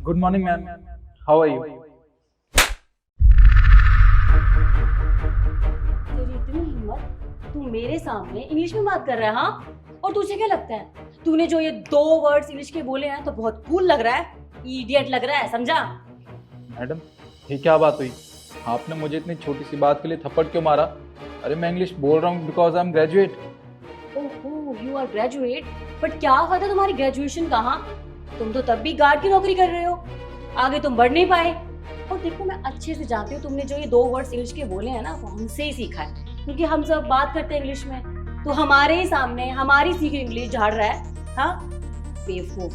Good morning ma'am, how are you? तेरी इतनी हिम्मत, तू मेरे सामने इंग्लिश में बात कर रहा है? हाँ, और तुझे क्या लगता है तूने जो ये दो वर्ड्स इंग्लिश के बोले हैं तो बहुत कूल लग रहा है, इडियट लग रहा है, समझा? मैडम, ये क्या बात हुई? आपने मुझे इतनी छोटी सी बात के लिए थप्पड़ क्यों मारा? अरे मैं इंग्लिश बोल रहा हूँ बिकॉज आई एम ग्रेजुएट। ओहो, यू आर ग्रेजुएट, बट क्या फायदा तुम्हारी ग्रेजुएशन का? हाँ, तुम तो तब भी गार्ड की नौकरी कर रहे हो, आगे तुम बढ़ नहीं पाए। और देखो, मैं अच्छे से जानती हूँ तुमने जो ये दो वर्ड्स इंग्लिश के बोले हैं ना, वो हमसे ही सीखा है, क्योंकि हम सब बात करते हैं इंग्लिश में। तो हमारे ही सामने हमारी सीखी इंग्लिश झाड़ रहा है? हाँ, बेवकूफ।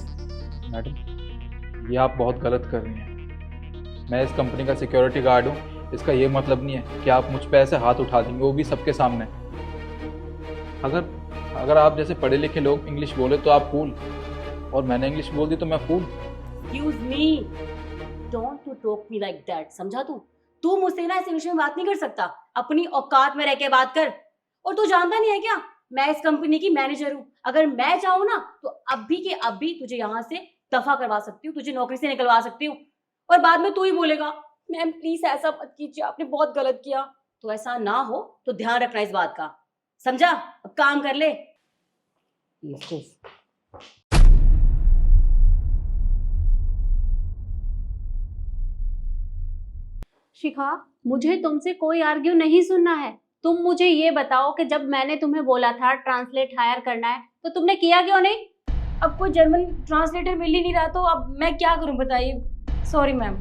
मैडम, ये आप बहुत गलत कर रही हैं। मैं इस कंपनी का सिक्योरिटी गार्ड हूँ। इसका ये मतलब नहीं है कि आप मुझ पे ऐसे हाथ उठा देंगे, वो भी सबके सामने। अगर अगर आप जैसे पढ़े लिखे लोग इंग्लिश बोले तो आप फूल, और मैंने इंग्लिश बोल दी तो मैं fool. Excuse me, don't to talk me like that, समझा? तू मुझसे ना ऐसे इंग्लिश में बात नहीं कर सकता, अपनी औकात में रह के बात कर। और तू जानता नहीं है क्या, मैं इस कंपनी की मैनेजर हूँ। अगर मैं चाहूँ ना तो अभी के अभी तुझे यहाँ से दफा करवा सकती हूँ, तुझे नौकरी से निकलवा सकती हूँ। और बाद में तू ही बोलेगा, मैम प्लीज ऐसा मत कीजिए, आपने बहुत गलत किया। तो ऐसा ना हो तो ध्यान रखना इस बात का, समझा? अब काम कर ले। बेवकूफ। शिखा, मुझे तुमसे कोई आर्ग्यू नहीं सुनना है। तुम मुझे ये बताओ कि जब मैंने तुम्हें बोला था ट्रांसलेट हायर करना है तो तुमने किया क्यों नहीं? अब कोई जर्मन ट्रांसलेटर मिल ही नहीं रहा, तो अब मैं क्या करूं बताइए। Sorry ma'am.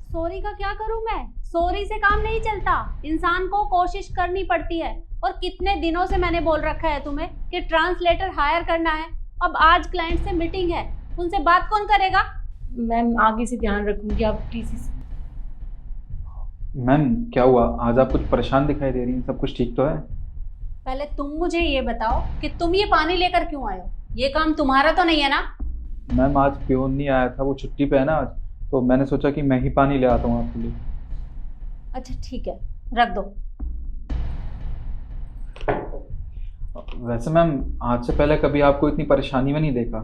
सॉरी का क्या करूं मैं? सॉरी से काम नहीं चलता, इंसान को कोशिश करनी पड़ती है। और कितने दिनों से मैंने बोल रखा है तुम्हें कि ट्रांसलेटर हायर करना है। अब आज क्लाइंट से मीटिंग है, उनसे बात कौन करेगा? मैम आगे से ध्यान रखूंगी, आप प्लीज। मैम, क्या हुआ? आज आप कुछ परेशान दिखाई दे रही हैं। सब कुछ ठीक तो है? पहले तुम मुझे ये बताओ कि तुम ये पानी लेकर क्यों आए हो? ये काम तुम्हारा तो नहीं है ना? मैम, आज प्योन नहीं आया था, वो छुट्टी पे है ना आज। तो मैंने सोचा कि मैं ही पानी ले आता हूँ आपके लिए। अच्छा ठीक है, रख दो। वैसे मैम, आज से पहले कभी आपको इतनी परेशानी में नहीं देखा।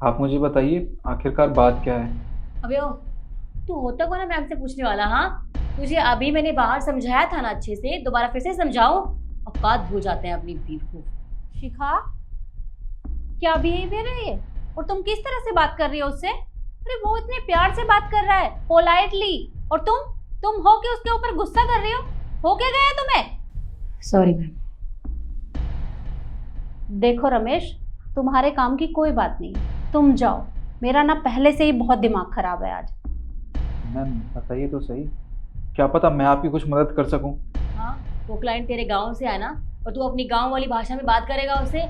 आप मुझे बताइए, आखिरकार बात क्या है? अबे ओ, तू होता कौन है मैम से पूछने वाला? हाँ, तुझे अभी मैंने बाहर समझाया था ना अच्छे से, दोबारा फिर से समझाऊं? औकात भूल जाते हैं अपनी, बेवकूफ। शिखा, क्या बिहेवियर है ये? और तुम किस तरह से बात कर रही हो उससे? अरे वो इतने प्यार से बात कर रहा है, पोलाइटली। और तुम हो के उसके ऊपर गुस्सा कर रही हो क्या गया तुम्हें? Sorry ma'am. देखो रमेश, तुम्हारे काम की कोई बात नहीं, तुम जाओ। मेरा ना पहले से ही बहुत दिमाग खराब है आज। मैम बताइए तो सही, क्या पता मैं आपकी कुछ मदद कर सकूं। हाँ, वो क्लाइंट तेरे गांव से है ना, और तू अपनी गांव वाली भाषा में बात करेगा उससे?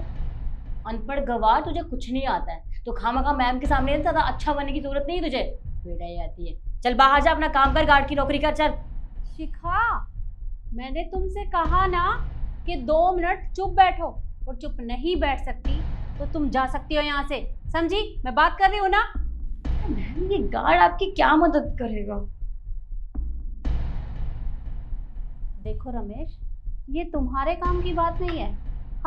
अनपढ़ गवार, तुझे कुछ नहीं आता है तो खामखा मैम के सामने ज्यादा अच्छा बनने की जरूरत नहीं है तुझे। बेटा ही आती है। चल बाहर जा, अपना काम कर, गार्ड की नौकरी कर, चल। शिखा, मैंने तुमसे कहा ना कि 2 मिनट चुप बैठो। और चुप नहीं बैठ सकती तो तुम जा सकती हो यहाँ से, समझी? मैं बात कर रही हूँ ना। मैम, ये गार्ड आपकी क्या मदद करेगा? देखो रमेश, ये तुम्हारे काम की बात नहीं है।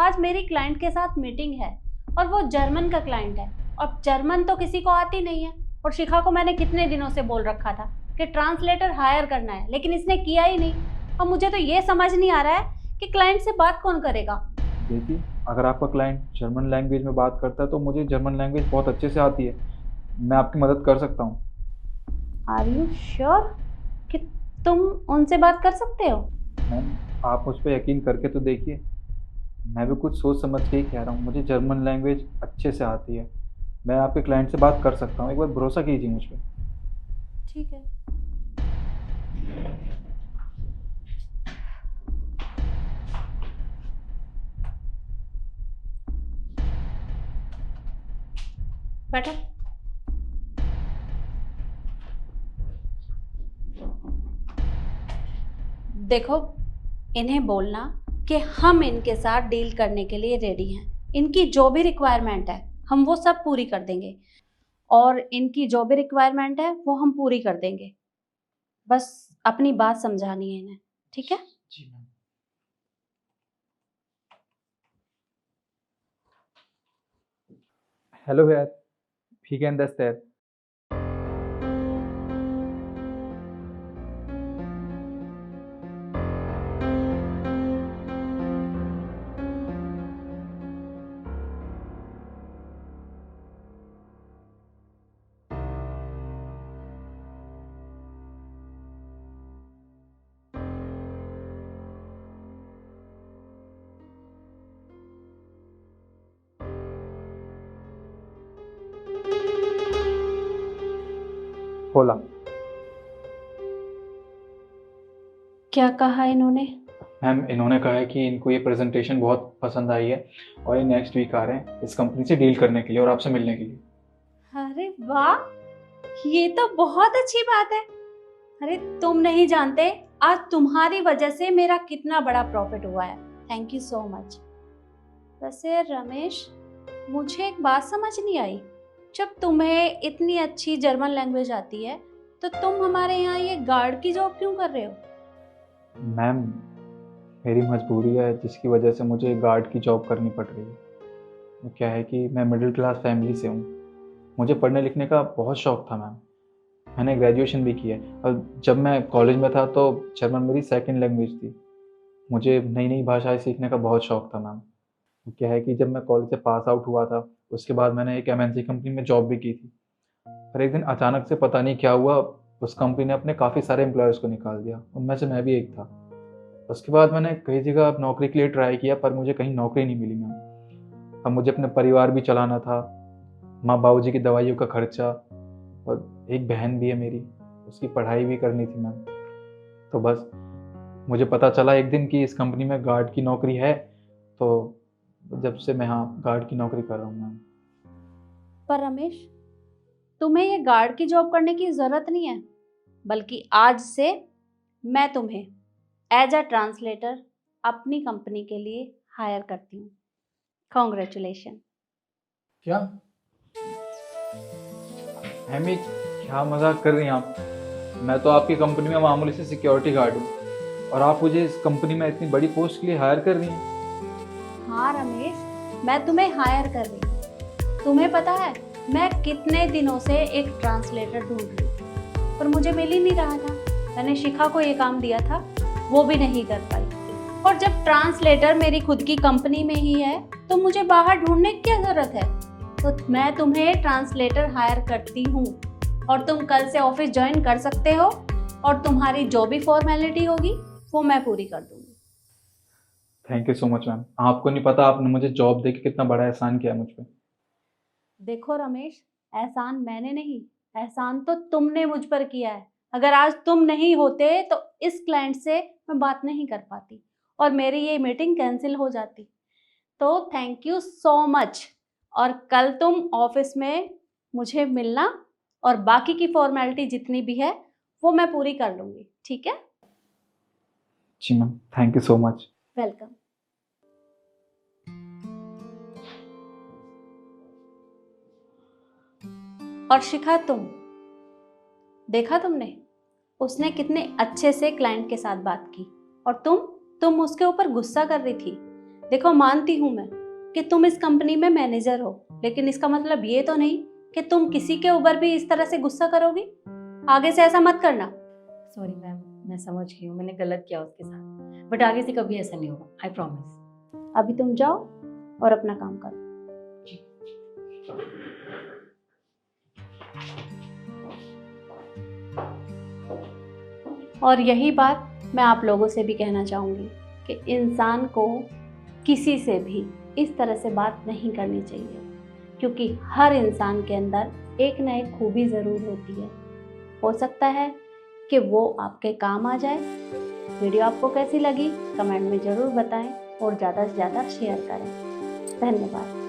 आज मेरी क्लाइंट के साथ मीटिंग है और वो जर्मन का क्लाइंट है, और जर्मन तो किसी को आती नहीं है। और शिखा को मैंने कितने दिनों से बोल रखा था कि ट्रांसलेटर हायर करना है, लेकिन इसने किया ही नहीं। और मुझे तो ये समझ नहीं आ रहा है कि क्लाइंट से बात कौन करेगा। देखिए, अगर आपका क्लाइंट जर्मन लैंग्वेज में बात करता है तो मुझे जर्मन लैंग्वेज बहुत अच्छे से आती है। मैं आपकी मदद कर सकता हूँ। आर यू श्योर कि तुम उनसे बात कर सकते हो? मैम, आप मुझ पर यकीन करके तो देखिए। मैं भी कुछ सोच समझ के ही कह रहा हूँ, मुझे जर्मन लैंग्वेज अच्छे से आती है। मैं आपके क्लाइंट से बात कर सकता हूँ, एक बार भरोसा कीजिए मुझ पर। ठीक है। बैठो। देखो, इन्हें बोलना कि हम इनके साथ डील करने के लिए रेडी हैं। इनकी जो भी रिक्वायरमेंट है हम वो सब पूरी कर देंगे, और इनकी जो भी रिक्वायरमेंट है वो हम पूरी कर देंगे। बस अपनी बात समझानी है इन्हें, ठीक है? जी मैम। हेलो यार, वीकेंड दस्त है। खोला। क्या कहा इन्होंने? मैम, इन्होंने कहा है कि इनको ये प्रेजेंटेशन बहुत पसंद आई है और ये नेक्स्ट वीक आ रहे हैं इस कंपनी से डील करने के लिए और आपसे मिलने के लिए। अरे वाह, ये तो बहुत अच्छी बात है। अरे तुम नहीं जानते आज तुम्हारी वजह से मेरा कितना बड़ा प्रॉफिट हुआ है। Thank you so much. वैसे रमेश, मुझे एक बात समझ नहीं आई, जब तुम्हें इतनी अच्छी जर्मन लैंग्वेज आती है तो तुम हमारे यहाँ ये गार्ड की जॉब क्यों कर रहे हो? मैम, मेरी मजबूरी है जिसकी वजह से मुझे गार्ड की जॉब करनी पड़ रही है। वो क्या है कि मैं मिडिल क्लास फैमिली से हूँ, मुझे पढ़ने लिखने का बहुत शौक़ था मैम। मैंने ग्रेजुएशन भी किया है और जब मैं कॉलेज में था तो जर्मन मेरी सेकंड लैंग्वेज थी। मुझे नई नई भाषाएं सीखने का बहुत शौक़ था मैम। क्या है कि जब मैं कॉलेज से पास आउट हुआ था उसके बाद मैंने एक एमएनसी कंपनी में जॉब भी की थी, पर एक दिन अचानक से पता नहीं क्या हुआ, उस कंपनी ने अपने काफ़ी सारे एम्प्लॉयज़ को निकाल दिया, उनमें से मैं भी एक था। उसके बाद मैंने कई जगह नौकरी के लिए ट्राई किया पर मुझे कहीं नौकरी नहीं मिली मैम। अब मुझे अपने परिवार भी चलाना था, माँ बाबूजी की दवाइयों का खर्चा, और एक बहन भी है मेरी, उसकी पढ़ाई भी करनी थी मैम। तो बस मुझे पता चला एक दिन कि इस कंपनी में गार्ड की नौकरी है, तो जब से मैं हाँ गार्ड की नौकरी कर रहा हूँ मैम। पर रमेश, तुम्हें ये गार्ड की जॉब करने की ज़रूरत नहीं है, बल्कि आज से मैं तुम्हें एज अ ट्रांसलेटर अपनी कंपनी के लिए हायर करती हूँ। कॉन्ग्रेचुलेशन। क्या हैमी, क्या मजाक कर रही हैं आप? मैं तो आपकी कंपनी में मामूली से सिक्योरिटी गार्ड हूँ और आप मुझे इस कंपनी में इतनी बड़ी पोस्ट के लिए हायर कर रही हैं? हाँ रमेश, मैं तुम्हें हायर कर रही हूँ। तुम्हें पता है मैं कितने दिनों से एक ट्रांसलेटर ढूंढ रही हूँ, पर मुझे मिल ही नहीं रहा था। मैंने शिखा को ये काम दिया था, वो भी नहीं कर पाई। और जब ट्रांसलेटर मेरी खुद की कंपनी में ही है तो मुझे बाहर ढूंढने की क्या ज़रूरत है? तो मैं तुम्हें ट्रांसलेटर हायर करती हूँ और तुम कल से ऑफिस ज्वाइन कर सकते हो, और तुम्हारी जो भी फॉर्मेलिटी होगी वो मैं पूरी कर दूँगी। Thank you so much ma'am. आपको नहीं पता आपने मुझे जॉब देके कितना बड़ा एहसान किया है मुझ पर। देखो रमेश, एहसान मैंने नहीं, एहसान तो तुमने मुझ पर किया है। अगर आज तुम नहीं होते तो इस क्लाइंट से मैं बात नहीं कर पाती और मेरी ये मीटिंग कैंसिल हो जाती। तो थैंक यू सो मच। और कल तुम ऑफिस में मुझे मिलना और बाकी की फॉर्मेलिटी जितनी भी है वो मैं पूरी कर लूँगी, ठीक है? जी ma'am, thank you so much. Welcome. और शिखा, तुम देखा तुमने, उसने कितने अच्छे से क्लाइंट के साथ बात की और तुम उसके ऊपर गुस्सा कर रही थी। देखो, मानती हूँ मैं कि तुम इस कंपनी में मैनेजर हो, लेकिन इसका मतलब ये तो नहीं कि तुम किसी के ऊपर भी इस तरह से गुस्सा करोगी। आगे से ऐसा मत करना। सॉरी मैम, मैं समझ गई हूँ, मैंने गलत किया उसके साथ, बट आगे से कभी ऐसा नहीं होगा, आई प्रॉमिस। अभी तुम जाओ और अपना काम करो। और यही बात मैं आप लोगों से भी कहना चाहूँगी कि इंसान को किसी से भी इस तरह से बात नहीं करनी चाहिए, क्योंकि हर इंसान के अंदर एक ना एक खूबी ज़रूर होती है। हो सकता है कि वो आपके काम आ जाए। वीडियो आपको कैसी लगी कमेंट में ज़रूर बताएं और ज़्यादा से ज़्यादा शेयर करें। धन्यवाद।